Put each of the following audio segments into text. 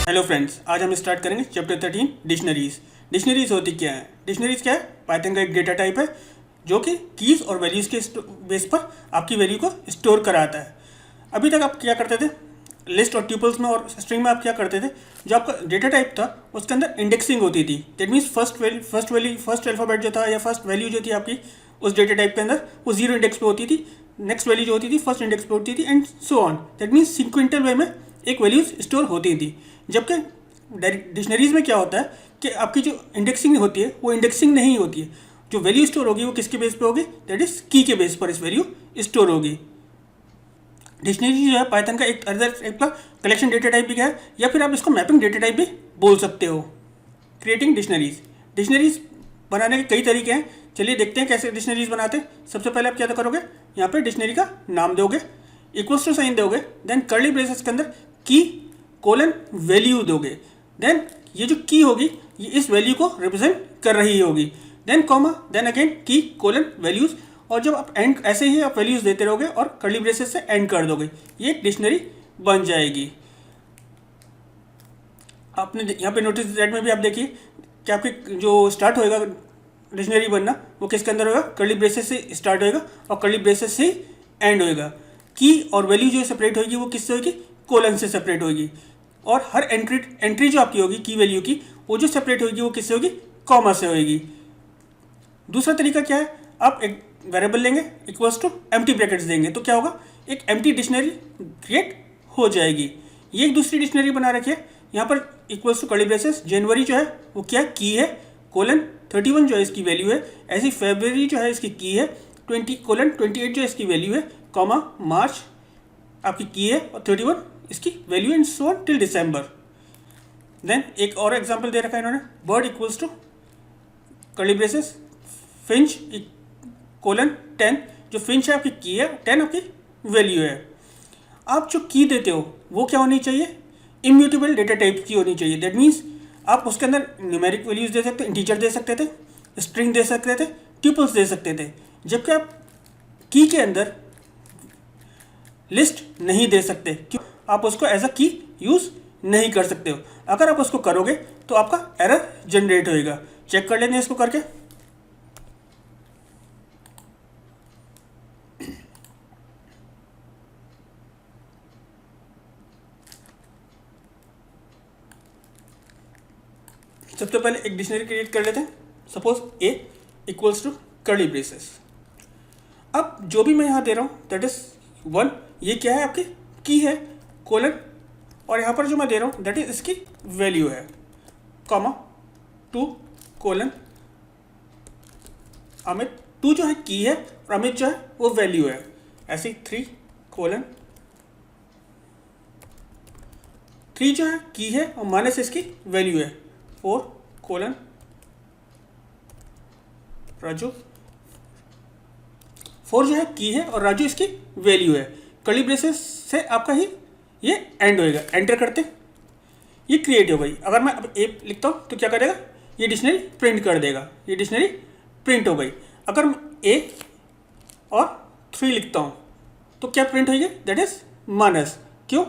Hello friends, आज हम start करेंगे चैप्टर 13 डिक्शनरीज। डिक्शनरीज होती क्या है? डिक्शनरीज क्या है? पाइथन का एक डेटा टाइप है जो कि कीज़ और वैल्यूज़ के बेस पर आपकी वैल्यू को स्टोर कराता है। अभी तक आप क्या करते थे? लिस्ट और ट्यूपल्स में और स्ट्रिंग में आप क्या करते थे? जो आपका डेटा टाइप था उसके अंदर इंडेक्सिंग होती थी। दैट मीन्स फर्स्ट अल्फ़ाबेट जो था या फर्स्ट वैल्यू जो थी आपकी उस डेटा टाइप के अंदर वो जीरो इंडेक्स पे होती थी, नेक्स्ट वैल्यू जो होती थी फर्स्ट इंडेक्स पे होती थी and so on. That means sequential way में एक वैल्यूज स्टोर होती थी। जबकि डिक्शनरीज में क्या होता है कि आपकी जो इंडेक्सिंग होती है वो इंडेक्सिंग नहीं होती है। जो वैल्यू स्टोर होगी वो किसके बेस पे होगी? दैट इज की के बेस पर इस वैल्यू स्टोर होगी। डिक्शनरी जो है पाइथन का एक अदर टाइप का कलेक्शन डेटा टाइप भी है, या फिर आप इसको मैपिंग डेटा टाइप भी बोल सकते हो। Creating dictionaries. डिक्शनरीज बनाने के कई तरीके हैं। चलिए देखते हैं कैसे डिक्शनरीज बनाते हैं। सबसे पहले आप क्या करोगे, यहाँ पे डिक्शनरी का नाम दोगे, इक्वल्स टू साइन दोगे, देन कर्ली ब्रेसेस के अंदर की कोलन वैल्यू दोगे। देन ये जो की होगी ये इस वैल्यू को रिप्रेजेंट कर रही होगी। देन कॉमा, देन अगेन की कोलन वैल्यूज, और जब आप एंड ऐसे ही आप वैल्यूज देते रहोगे और कर्ली ब्रेसेस से एंड कर दोगे, ये एक डिक्शनरी बन जाएगी। आपने यहाँ पे नोटिस दैट में भी आप देखिए कि आपकी जो स्टार्ट होएगा डिक्शनरी बनना वो किसके अंदर होगा? कर्ली ब्रेसेस से स्टार्ट होएगा और कर्ली ब्रेसेस से एंड होएगा। की और वैल्यू जो सेपरेट होगी वो किससे होगी? कोलन से सेपरेट होगी। और हर एंट्री जो आपकी होगी की वैल्यू की, वो जो सेपरेट होगी वो किससे होगी? कॉमा से होगी। दूसरा तरीका क्या है? आप एक वेरिएबल लेंगे इक्वल्स टू एम्प्टी ब्रैकेट्स देंगे तो क्या होगा? एक एम्प्टी डिक्शनरी क्रिएट हो जाएगी। ये एक दूसरी डिक्शनरी बना रखी है। यहाँ पर इक्वल्स टू कर्ली ब्रेसेस, जनवरी जो है वो क्या की है, कोलन 31 जो है इसकी वैल्यू है। ऐसी फरवरी जो है इसकी की है 20 कोलन 28 जो इसकी वैल्यू है, कॉमा मार्च आपकी की है और 31 इसकी value and so on till December. Then एक और एग्जांपल दे रखा है इन्होंने, bird equals to curly braces finch colon 10, जो फिंच है आपकी की है, 10 आपकी वैल्यू है। आप जो की देते हो वो क्या होनी चाहिए? इम्यूटेबल डेटा टाइप की होनी चाहिए। दैट मीन्स आप उसके अंदर न्यूमेरिक वैल्यूज दे सकते, इंटीजर दे सकते थे, स्ट्रिंग दे सकते थे, ट्यूपल्स दे सकते थे। जबकि आप की के अंदर लिस्ट नहीं दे सकते, क्यों? आप उसको एज अ की यूज नहीं कर सकते हो। अगर आप उसको करोगे तो आपका एरर जनरेट होएगा। चेक कर लेते हैं इसको करके। सबसे पहले एक डिक्शनरी क्रिएट कर लेते हैं। Suppose A equals to curly braces. अब जो भी मैं यहाँ दे रहा हूँ दैट इज 1, ये क्या है? आपकी की है, कोलन, और यहाँ पर जो मैं दे रहा हूँ दैट इज इसकी वैल्यू है, कॉमा 2 कोलन अमित। 2 जो है की है और अमित जो है वो वैल्यू है। ऐसे 3 कोलन 3 जो है की है और माइनस इसकी वैल्यू है, 4 कोलन राजू। 4 जो है की है और राजू इसकी वैल्यू है। कर्ली ब्रेसेस से आपका ही ये एंड होएगा। एंटर करते ये क्रिएट हो गई। अगर मैं अब ए लिखता हूँ तो क्या करेगा? ये डिक्शनरी प्रिंट कर देगा। ये डिक्शनरी प्रिंट हो गई। अगर मैं ए और 3 लिखता हूँ तो क्या प्रिंट होगी? That is minus. क्यों?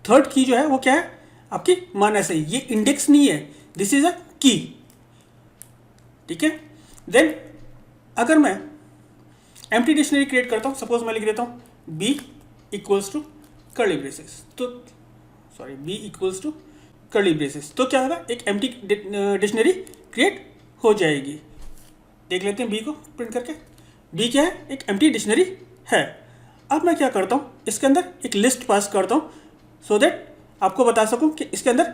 थर्ड की जो है वो क्या है? आपकी माइनस है। ये इंडेक्स नहीं है, दिस इज अ की। ठीक है। देन अगर मैं एम्प्टी डिक्शनरी क्रिएट करता हूँ, सपोज मैं लिख देता हूँ B equals to curly braces, तो sorry B equals to curly braces, तो क्या होगा? एक एम्प्टी डिक्शनरी क्रिएट हो जाएगी। देख लेते हैं बी को प्रिंट करके। बी क्या है? एक एम्प्टी डिक्शनरी है। अब मैं क्या करता हूँ, इसके अंदर एक लिस्ट पास करता हूँ सो दैट आपको बता सकूँ कि इसके अंदर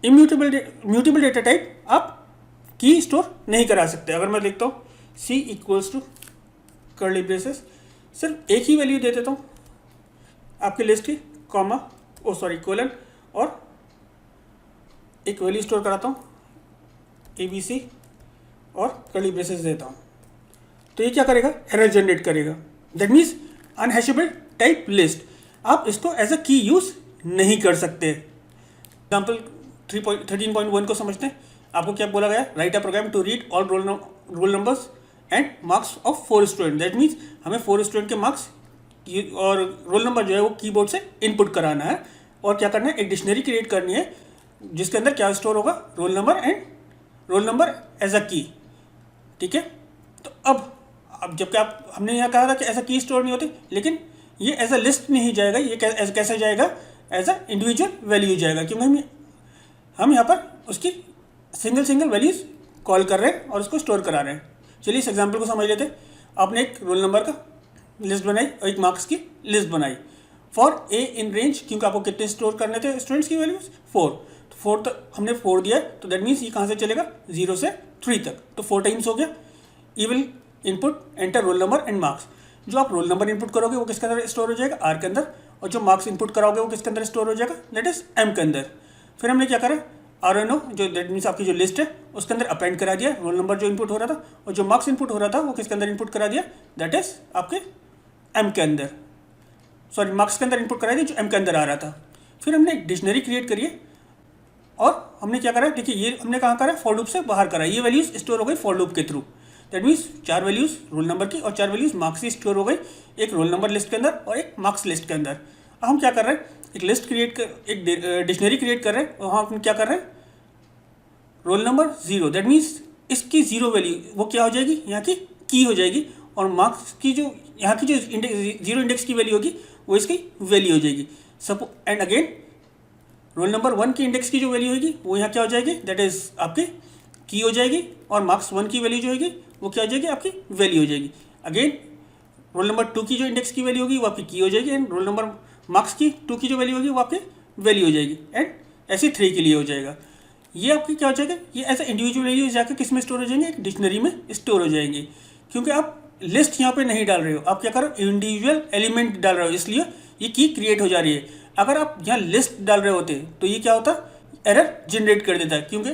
म्यूटेबल डेटा टाइप आप की स्टोर नहीं करा सकते। अगर मैं लिखता हूँ सी इक्वल्स टू कर्ली ब्रेसेस, सिर्फ एक ही वैल्यू दे देता हूँ आपकी लिस्ट की, कॉमा कोलन, और एक वैल्यू स्टोर कराता हूँ ABC और कर्ली ब्रेसेस देता हूँ, तो ये क्या करेगा? एरर जनरेट करेगा। That means unhashable type list. आप इसको एज अ की यूज नहीं कर सकते। एग्जाम्पल 13.1 को समझते हैं। आपको क्या बोला गया? Write a program to read all roll numbers and marks of 4 student. That means हमें 4 स्टूडेंट के मार्क्स और रोल नंबर जो है वो कीबोर्ड से इनपुट कराना है। और क्या करना है, एक डिक्शनरी क्रिएट करनी है जिसके अंदर क्या स्टोर होगा, roll number and roll number as a key. ठीक है, तो अब जबकि हमने यहाँ कहा था कि एज अ की स्टोर नहीं होती, लेकिन ये एज अ लिस्ट नहीं जाएगा, ये कैसे जाएगा, एज अ इंडिविजुअल वैल्यू जाएगा, क्योंकि हम यहाँ पर उसकी सिंगल वैल्यूज कॉल कर रहे हैं और उसको स्टोर करा रहे हैं। चलिए इस एग्जांपल को समझ लेते हैं। आपने एक रोल नंबर का लिस्ट बनाई और एक मार्क्स की लिस्ट बनाई फॉर ए इन रेंज, क्योंकि आपको कितने स्टोर करने थे स्टूडेंट्स की वैल्यूज, 4। तो 4 तक हमने 4 दिया है, तो दैट मीन्स ये कहाँ से चलेगा, 0 से 3 तक, तो 4 टाइम्स हो गया। We will input enter roll number and marks. जो आप रोल नंबर इनपुट करोगे वो किसके अंदर स्टोर हो जाएगा, आर के अंदर, और जो मार्क्स इनपुट कराओगे वो किसके अंदर स्टोर हो जाएगा, दैट इज एम के अंदर। फिर हमने क्या करा, आर एन ओ जो दैट मीन्स आपकी जो लिस्ट है उसके अंदर अपेंड करा दिया रोल नंबर जो इनपुट हो रहा था, और जो मार्क्स इनपुट हो रहा था वो किसके अंदर इनपुट करा दिया, दैट इज आपके एम के अंदर, सॉरी मार्क्स के अंदर इनपुट करा दिया जो एम के अंदर आ रहा था। फिर हमने एक डिक्शनरी क्रिएट करी है और हमने क्या करा, देखिए ये हमने कहाँ करा, फॉर लूप से बाहर करा, ये वैल्यूज स्टोर हो गई फॉर लूप के through. That means 4 values roll number की और 4 वैल्यूज मार्क्स की स्टोर हो गई, एक रोल नंबर लिस्ट के अंदर और एक मार्क्स लिस्ट के अंदर। अब हम क्या कर रहे हैं, एक लिस्ट क्रिएट कर, एक डिक्शनरी क्रिएट कर रहे हैं, और हम क्या कर रहे हैं, रोल नंबर 0, दैट मीन्स इसकी 0 वैल्यू वो क्या हो जाएगी, यहाँ की हो जाएगी, और मार्क्स की जो यहाँ की जो इंडेक्स 0 इंडेक्स की वैल्यू होगी वो इसकी वैल्यू हो जाएगी। सपो एंड अगेन रोल नंबर 1 की इंडेक्स की जो वैल्यू होगी वो यहाँ क्या हो जाएगी, दैट इज आपकी की हो जाएगी, और मार्क्स 1 की वैल्यू जो होगी वो क्या हो जाएगी, आपकी वैल्यू हो जाएगी। अगेन रोल नंबर 2 की जो इंडेक्स की वैल्यू होगी वो आपकी की हो जाएगी, एंड रोल नंबर मार्क्स की 2 की जो वैल्यू होगी वो आपकी वैल्यू हो जाएगी, एंड ऐसे 3 के लिए हो जाएगा। ये आपकी क्या हो जाएगा, ये ऐसा इंडिविजुअल वैल्यू जाकर किस में स्टोर हो जाएंगे, एक डिक्शनरी में स्टोर हो जाएंगे, क्योंकि आप लिस्ट यहाँ पे नहीं डाल रहे हो, आप क्या करो, इंडिविजुअल एलिमेंट डाल रहे हो, इसलिए ये की क्रिएट हो जा रही है। अगर आप यहाँ लिस्ट डाल रहे होते तो ये क्या होता, एरर जनरेट कर देता है, क्योंकि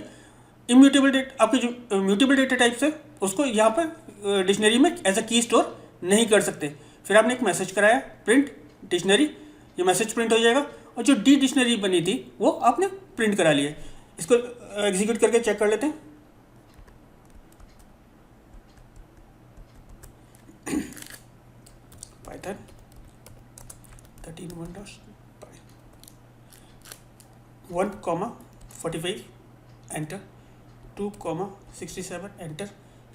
इम्यूटेबल डेटा आपके जो म्यूटेबल डेटा टाइप्स है उसको यहाँ पर डिक्शनरी में एज अ की स्टोर नहीं कर सकते। फिर आपने एक मैसेज कराया प्रिंट डिक्शनरी, ये मैसेज प्रिंट हो जाएगा, और जो डी डिक्शनरी बनी थी वो आपने प्रिंट करा लिया। इसको एग्जीक्यूट करके चेक कर लेते हैं। Python 1,45 enter, 2,67 enter,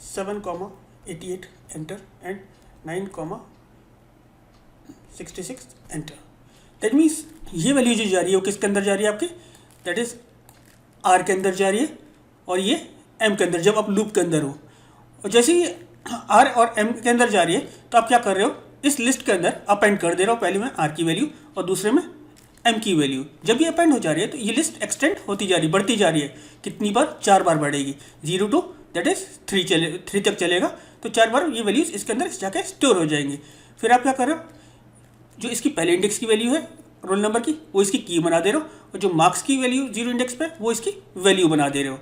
7,88 enter, and 9,66 enter. That means ये वैल्यू जो जा रही है वो किसके अंदर जा रही है, आपकी दैट इज आर के अंदर जा रही है, और ये एम के अंदर, जब आप लूप के अंदर हो। और जैसे ही आर और एम के अंदर जा रही है तो आप क्या कर रहे हो, इस लिस्ट के अंदर अपेंड कर दे रहे हो, पहले में आर की वैल्यू और दूसरे में एम की वैल्यू। जब ये अपेंड हो जा रही है तो ये लिस्ट एक्सटेंड होती जा रही है, बढ़ती जा रही है, कितनी बार, 4 बार बढ़ेगी, 0 to दैट इज 3 तक चलेगा, तो 4 बार ये वैल्यूज इसके अंदर जाके स्टोर हो जाएंगी। फिर आप क्या कर रहे हो, जो इसकी पहले इंडेक्स की वैल्यू है रोल नंबर की वो इसकी की बना दे रहे हो, और जो मार्क्स की वैल्यू 0 इंडेक्स पे वो इसकी वैल्यू बना दे रहे हो।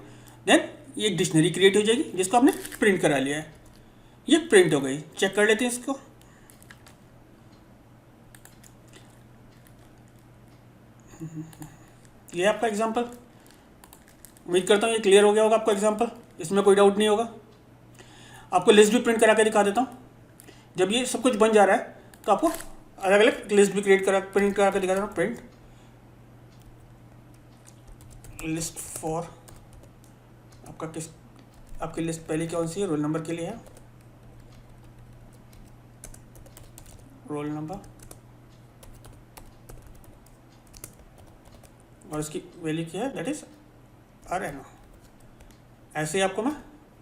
देन ये एक डिक्शनरी क्रिएट हो जाएगी जिसको आपने प्रिंट करा लिया है, ये प्रिंट हो गई। चेक कर लेते हैं इसको। ये आपका एग्जांपल, उम्मीद करता हूँ ये क्लियर हो गया होगा आपको एग्जांपल, इसमें कोई डाउट नहीं होगा। आपको लिस्ट भी प्रिंट करा के दिखा देता हूँ। जब ये सब कुछ बन जा रहा है तो आपको अलग अलग लिस्ट भी प्रिंट करा के दिखा देता हूँ। प्रिंट लिस्ट फॉर आपका आपकी लिस्ट पहले कौन सी है, रोल नंबर के लिए है, रोल नंबर, और इसकी वैल्यू क्या है, that is R N O. ऐसे ही आपको मैं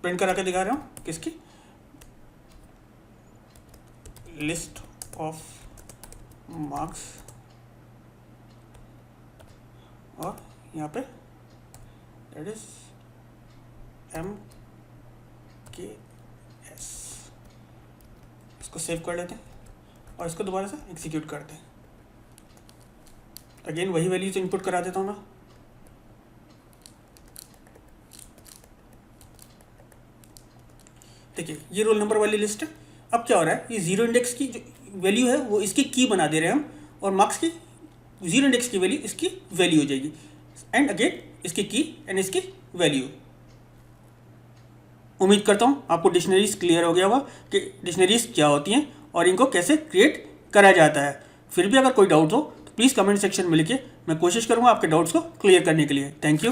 प्रिंट करा के दिखा रहा हूँ किसकी, लिस्ट ऑफ मार्क्स, और यहाँ पे दैट इज एम के एस। इसको सेव कर लेते हैं और इसको दोबारा से एग्जीक्यूट करते हैं। अगेन वही वैल्यूज इनपुट करा देता हूँ मैं। देखिए ये रोल नंबर वाली लिस्ट है। अब क्या हो रहा है, ये 0 इंडेक्स की जो वैल्यू है वो इसकी की बना दे रहे हैं हम, और मार्क्स की 0 इंडेक्स की वैल्यू इसकी वैल्यू हो जाएगी, एंड अगेन इसकी की एंड इसकी वैल्यू। उम्मीद करता हूँ आपको डिक्शनरीज क्लियर हो गया होगा कि डिक्शनरीज क्या होती हैं और इनको कैसे क्रिएट करा जाता है। फिर भी अगर कोई डाउट हो तो प्लीज़ कमेंट सेक्शन में लिखिए, मैं कोशिश करूँगा आपके डाउट्स को क्लियर करने के लिए। Thank you.